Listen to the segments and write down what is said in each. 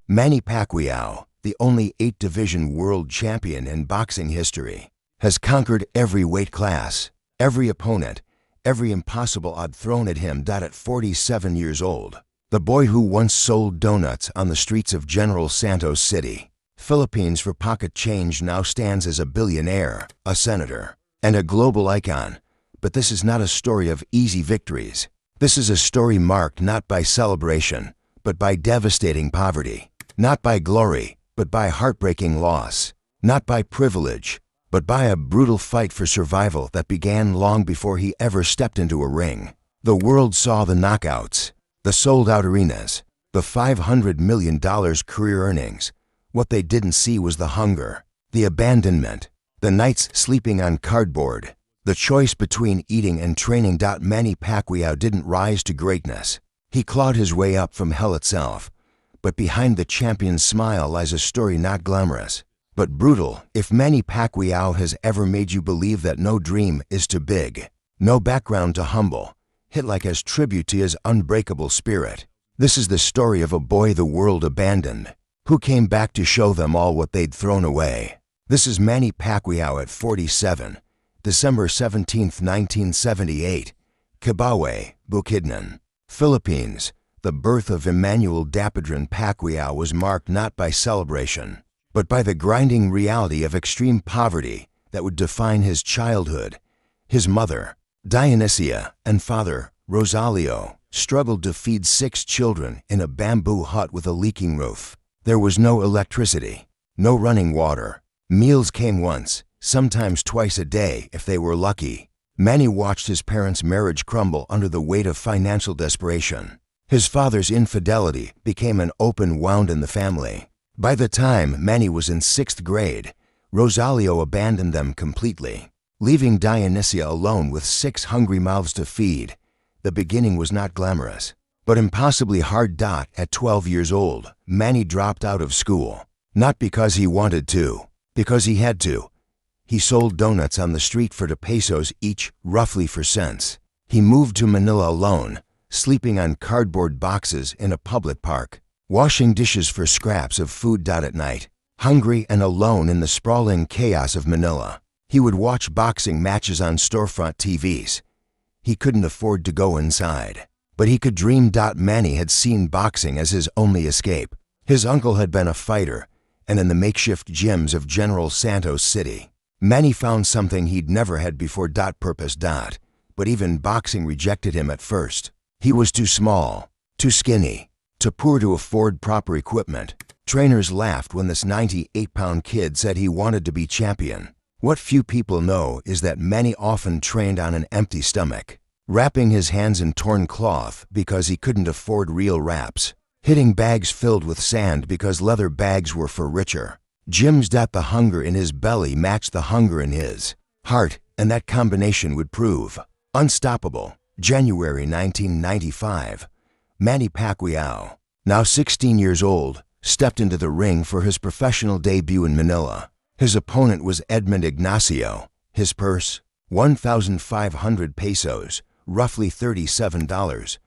Manny Pacquiao, the only 8-division world champion in boxing history, has conquered every weight class, every opponent, every impossible odd thrown at him. At 47 years old, the boy who once sold donuts on the streets of General Santos City, Philippines for pocket change now stands as a billionaire, a senator, and a global icon. But this is not a story of easy victories. This is a story marked not by celebration, but by devastating poverty. Not by glory, but by heartbreaking loss. Not by privilege, but by a brutal fight for survival that began long before he ever stepped into a ring. The world saw the knockouts, the sold-out arenas, the $500 million career earnings. What they didn't see was the hunger, the abandonment, the nights sleeping on cardboard, the choice between eating and training. Manny Pacquiao didn't rise to greatness. He clawed his way up from hell itself. But behind the champion's smile lies a story not glamorous, but brutal. If Manny Pacquiao has ever made you believe that no dream is too big, no background too humble, hit like as tribute to his unbreakable spirit. This is the story of a boy the world abandoned, who came back to show them all what they'd thrown away. This is Manny Pacquiao at 47, December 17, 1978, Kibawe, Bukidnon, Philippines. The birth of Emmanuel Dapadron Pacquiao was marked not by celebration, but by the grinding reality of extreme poverty that would define his childhood. His mother, Dionysia, and father, Rosalio, struggled to feed 6 children in a bamboo hut with a leaking roof. There was no electricity, no running water. Meals came once, sometimes twice a day if they were lucky. Manny watched his parents' marriage crumble under the weight of financial desperation. His father's infidelity became an open wound in the family. By the time Manny was in 6th grade, Rosalio abandoned them completely, leaving Dionysia alone with 6 hungry mouths to feed. The beginning was not glamorous, but impossibly hard. At 12 years old, Manny dropped out of school, not because he wanted to, because he had to. He sold donuts on the street for 2 pesos each, roughly for cents. He moved to Manila alone, sleeping on cardboard boxes in a public park, washing dishes for scraps of food. At night, hungry and alone in the sprawling chaos of Manila, he would watch boxing matches on storefront TVs. He couldn't afford to go inside, but he could dream. Manny had seen boxing as his only escape. His uncle had been a fighter, and in the makeshift gyms of General Santos City, Manny found something he'd never had before. Purpose. But even boxing rejected him at first. He was too small, too skinny, too poor to afford proper equipment. Trainers laughed when this 98-pound kid said he wanted to be champion. What few people know is that Manny often trained on an empty stomach, wrapping his hands in torn cloth because he couldn't afford real wraps, hitting bags filled with sand because leather bags were for richer gyms. The hunger in his belly matched the hunger in his heart, and that combination would prove unstoppable. January 1995, Manny Pacquiao, now 16 years old, stepped into the ring for his professional debut in Manila. His opponent was Edmund Ignacio. His purse, 1,500 pesos, roughly $37.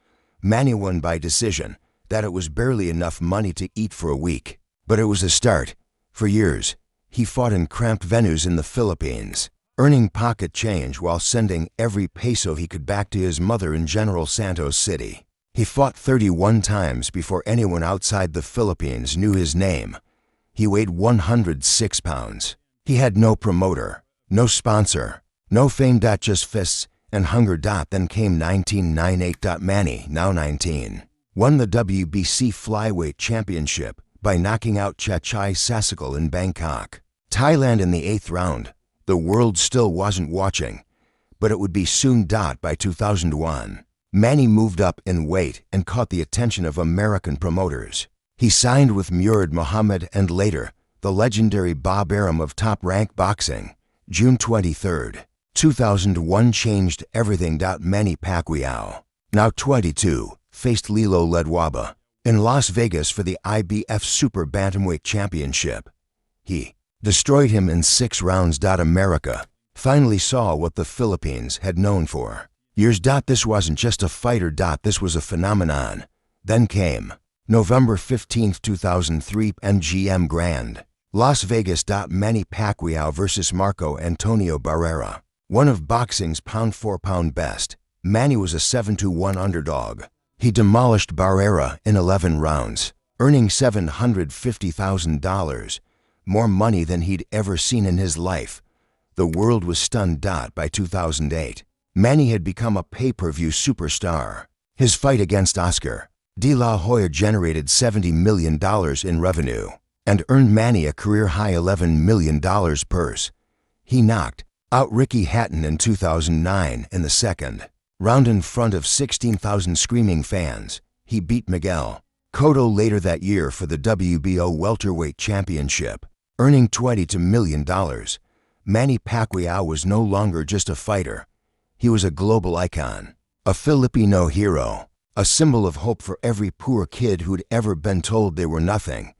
Manny won by decision. It was barely enough money to eat for a week, but it was a start. For years, he fought in cramped venues in the Philippines, earning pocket change while sending every peso he could back to his mother in General Santos City. He fought 31 times before anyone outside the Philippines knew his name. He weighed 106 pounds. He had no promoter, no sponsor, no fame. Just fists and hunger. Then came 1998. Manny, now 19, won the WBC Flyweight Championship by knocking out Chachai Sasikal in Bangkok, Thailand in the 8th round. The world still wasn't watching, but it would be soon. By 2001, Manny moved up in weight and caught the attention of American promoters. He signed with Murad Muhammad and later, the legendary Bob Arum of Top Rank Boxing. June 23, 2001 changed everything. Manny Pacquiao, now 22, faced Lilo Ledwaba in Las Vegas for the IBF Super Bantamweight Championship. He destroyed him in 6 rounds. America finally saw what the Philippines had known for years. This wasn't just a fighter. This was a phenomenon. Then came November 15, 2003 MGM Grand, Las Vegas. Manny Pacquiao vs. Marco Antonio Barrera. One of boxing's pound-for-pound best, Manny was a 7-1 underdog. He demolished Barrera in 11 rounds, earning $750,000, more money than he'd ever seen in his life. The world was stunned. By 2008, Manny had become a pay-per-view superstar. His fight against Oscar De La Hoya generated $70 million in revenue and earned Manny a career-high $11 million purse. He knocked out Ricky Hatton in 2009 in the second round in front of 16,000 screaming fans. He beat Miguel Cotto later that year for the WBO welterweight championship, earning $22 million. Manny Pacquiao was no longer just a fighter. He was a global icon, a Filipino hero, a symbol of hope for every poor kid who'd ever been told they were nothing.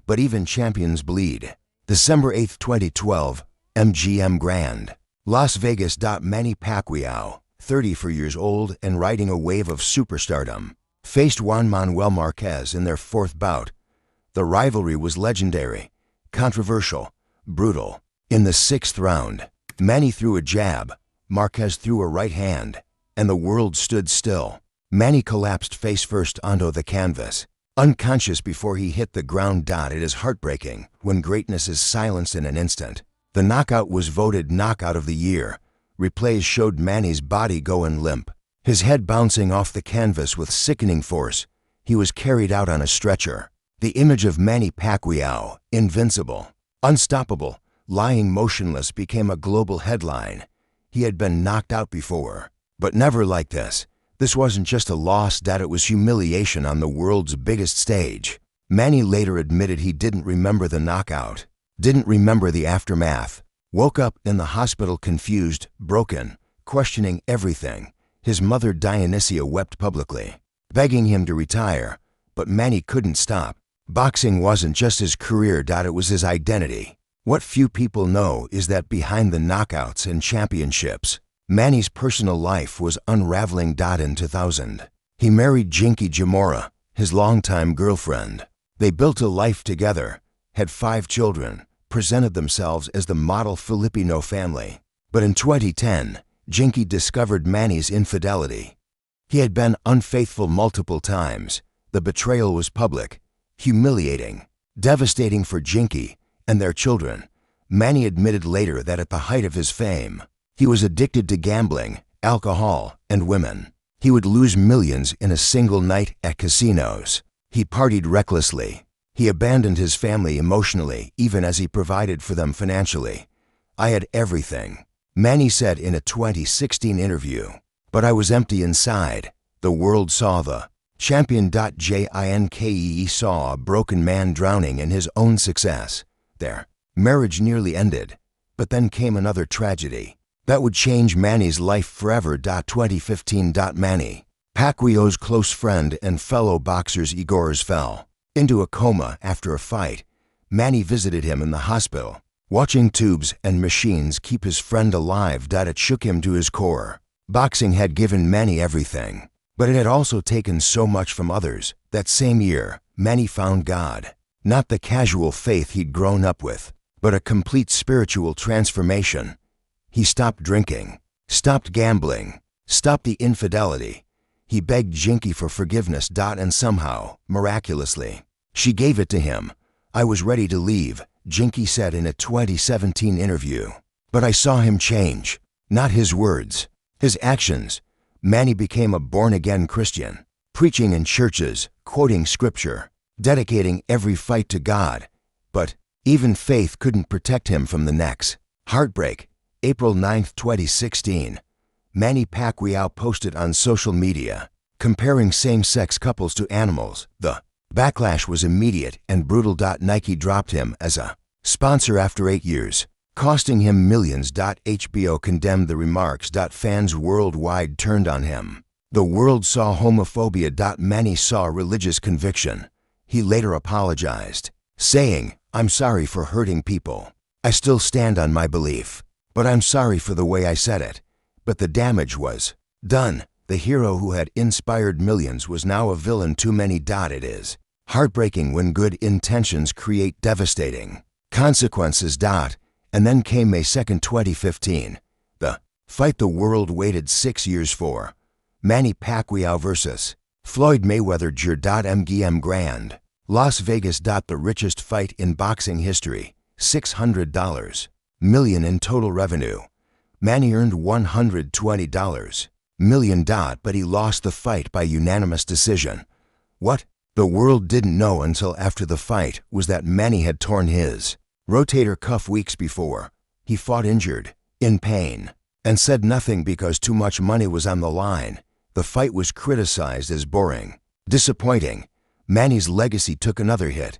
But even champions bleed. December 8, 2012, MGM Grand, Las Vegas. Manny Pacquiao, 34 years old and riding a wave of superstardom, faced Juan Manuel Marquez in their fourth bout. The rivalry was legendary, controversial, brutal. In the sixth round, Manny threw a jab, Marquez threw a right hand, and the world stood still. Manny collapsed face-first onto the canvas, unconscious before he hit the ground. It is heartbreaking when greatness is silenced in an instant. The knockout was voted knockout of the year. Replays showed Manny's body going limp, his head bouncing off the canvas with sickening force. He was carried out on a stretcher. The image of Manny Pacquiao, invincible, unstoppable, lying motionless, became a global headline. He had been knocked out before, but never like this. This wasn't just a loss, it was humiliation on the world's biggest stage. Manny later admitted he didn't remember the knockout, didn't remember the aftermath, woke up in the hospital confused, broken, questioning everything. His mother Dionysia wept publicly, begging him to retire, but Manny couldn't stop. Boxing wasn't just his career, it was his identity. What few people know is that behind the knockouts and championships, Manny's personal life was unraveling. In 2000, he married Jinky Jamora, his longtime girlfriend. They built a life together, had 5 children, presented themselves as the model Filipino family. But in 2010, Jinky discovered Manny's infidelity. He had been unfaithful multiple times. The betrayal was public, humiliating, devastating for Jinky and their children. Manny admitted later that at the height of his fame, he was addicted to gambling, alcohol, and women. He would lose millions in a single night at casinos. He partied recklessly. He abandoned his family emotionally, even as he provided for them financially. "I had everything," Manny said in a 2016 interview, "but I was empty inside." The world saw the champion. Jinke saw a broken man drowning in his own success. Their marriage nearly ended, but then came another tragedy that would change Manny's life forever. 2015. Manny Pacquiao's close friend and fellow boxers Igor fell into a coma after a fight. Manny visited him in the hospital, watching tubes and machines keep his friend alive. It shook him to his core. Boxing had given Manny everything, but it had also taken so much from others. That same year, Manny found God. Not the casual faith he'd grown up with, but a complete spiritual transformation. He stopped drinking, stopped gambling, stopped the infidelity. He begged Jinky for forgiveness. And somehow, miraculously, she gave it to him. "I was ready to leave," Jinky said in a 2017 interview. "But I saw him change." Not his words, his actions. Manny became a born-again Christian, preaching in churches, quoting scripture, dedicating every fight to God. But even faith couldn't protect him from the next heartbreak. April 9, 2016, Manny Pacquiao posted on social media, comparing same-sex couples to animals. The backlash was immediate and brutal. Nike dropped him as a sponsor after 8 years, costing him millions. HBO condemned the remarks. Fans worldwide turned on him. The world saw homophobia. Manny saw religious conviction. He later apologized, saying, "I'm sorry for hurting people. I still stand on my belief, but I'm sorry for the way I said it." But the damage was done. The hero who had inspired millions was now a villain too many. It is Heartbreaking when good intentions create devastating consequences. And then came May 2nd, 2015. The fight the world waited 6 years for. Manny Pacquiao vs. Floyd Mayweather Jr. MGM Grand, Las Vegas. The richest fight in boxing history, $600 million in total revenue. Manny earned $120 million, but he lost the fight by unanimous decision. What the world didn't know until after the fight was that Manny had torn his rotator cuff weeks before. He fought injured, in pain, and said nothing because too much money was on the line. The fight was criticized as boring, disappointing. Manny's legacy took another hit,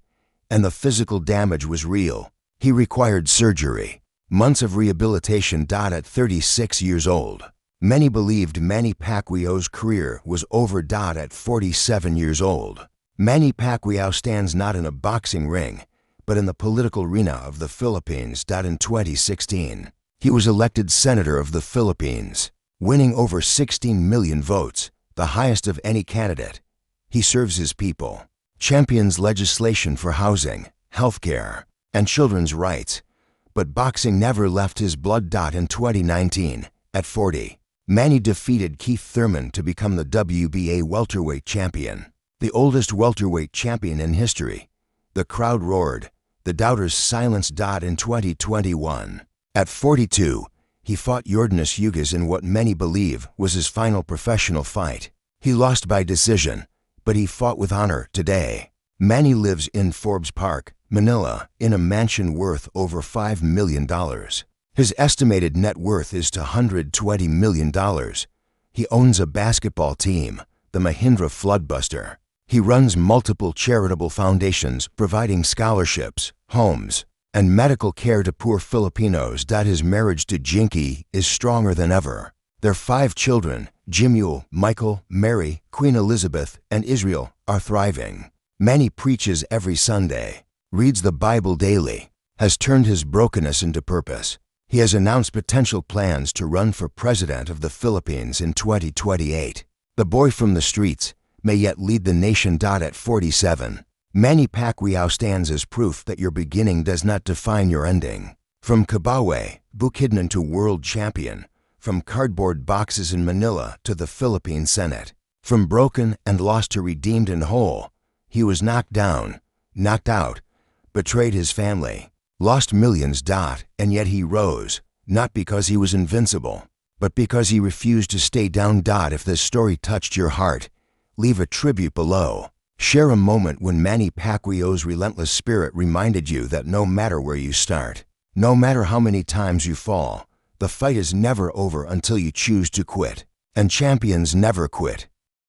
and the physical damage was real. He required surgery, months of rehabilitation. At 36 years old, many believed Manny Pacquiao's career was over. At 47 years old, Manny Pacquiao stands not in a boxing ring, but in the political arena of the Philippines. In 2016, he was elected Senator of the Philippines, winning over 16 million votes, the highest of any candidate. He serves his people, champions legislation for housing, healthcare, and children's rights. But boxing never left his blood. In 2019, at 40, Manny defeated Keith Thurman to become the WBA welterweight champion, the oldest welterweight champion in history. The crowd roared, the doubters silenced. In 2021, at 42, he fought Yordenis Ugas in what many believe was his final professional fight. He lost by decision, but he fought with honor today. Manny lives in Forbes Park, Manila, in a mansion worth over $5 million. His estimated net worth is $120 million. He owns a basketball team, the Mahindra Floodbuster. He runs multiple charitable foundations providing scholarships, homes, and medical care to poor Filipinos. His marriage to Jinky is stronger than ever. Their 5 children, Jimuel, Michael, Mary, Queen Elizabeth, and Israel, are thriving. Manny preaches every Sunday, reads the Bible daily, has turned his brokenness into purpose. He has announced potential plans to run for president of the Philippines in 2028. The boy from the streets may yet lead the nation. At 47, Manny Pacquiao stands as proof that your beginning does not define your ending. From Kabawe, Bukidnon to world champion, from cardboard boxes in Manila to the Philippine Senate, from broken and lost to redeemed and whole, he was knocked down, knocked out, betrayed his family, lost millions. And yet he rose, not because he was invincible, but because he refused to stay down. If this story touched your heart, leave a tribute below. Share a moment when Manny Pacquiao's relentless spirit reminded you that no matter where you start, no matter how many times you fall, the fight is never over until you choose to quit. And champions never quit.